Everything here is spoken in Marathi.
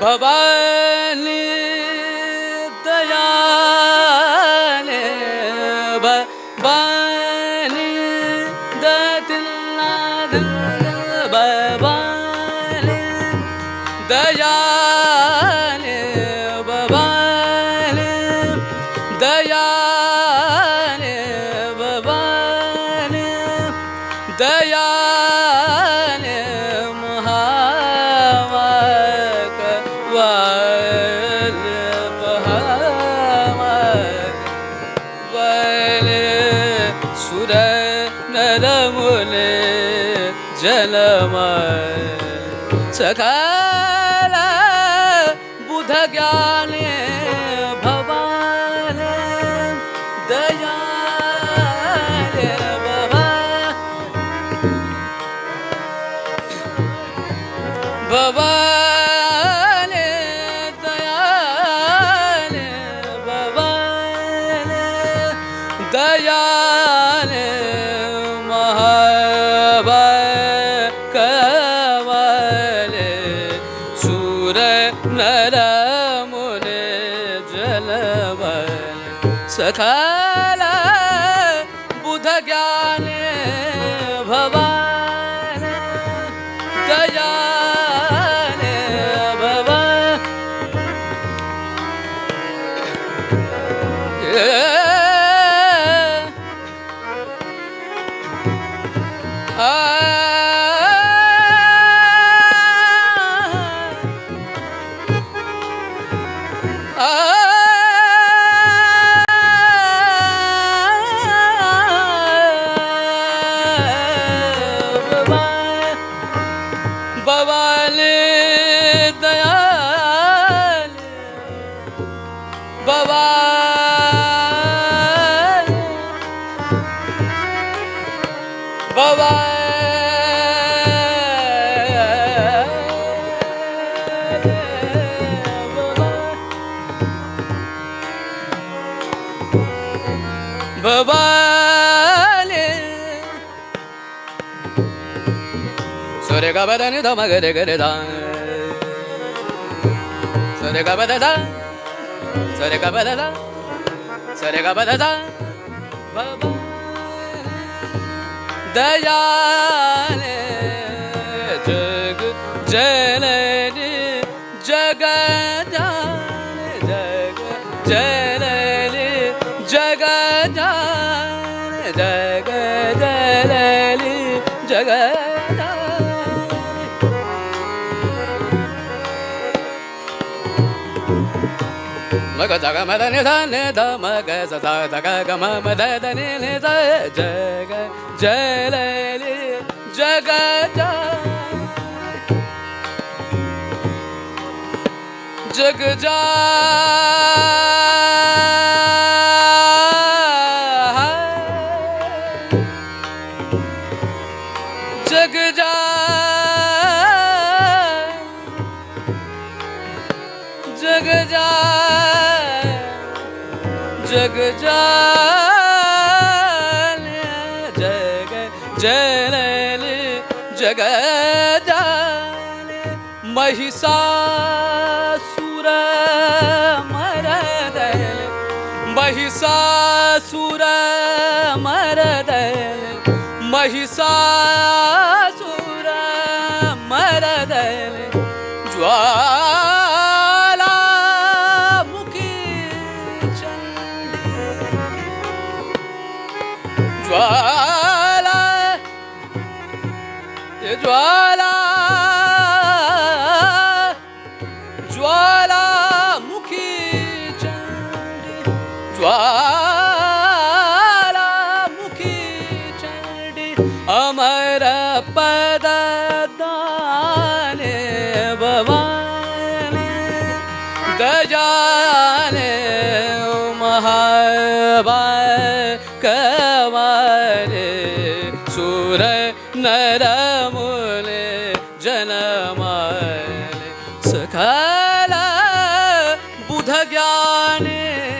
भवानी दयाले भवानी भवानी दयाले भवानी दयाले भवानी दयाले सुर नर मुले जलमय सकल बुध ज्ञाने भवाने दयाले भवाने दयाले भवाने दयाले महाकवले सुर नर मुने जलमय सकल बुध ज्ञाने भवाने दयाले भवाले दयाले भवाले भवाले सरे गा बदा नि ध म ग रे ग रे धा सरे गा बदा धा सरे गा बदा धा सरे गा बदा धा दयाले जग जननी जगजाने जग जननी जगजाने जग जननी जगजाने मग जग मदनि धने ध मग स ध ग ग म म ध ध नि नि ध जग जलली जग जग जा जग जा जग जा जग जाने जग जननी जग जाने महिषासुर मरदल महिषासुर मरदल महिषासुर मरदल ज्वालामुखी ज्वाला ज्वाला ज्वालामुखी चंडी ज्वालामुखी चंडी अमर पद दाने भवाने दयाले महाकवले सुर नर मुने जलमय सकल बुध ज्ञाने जाने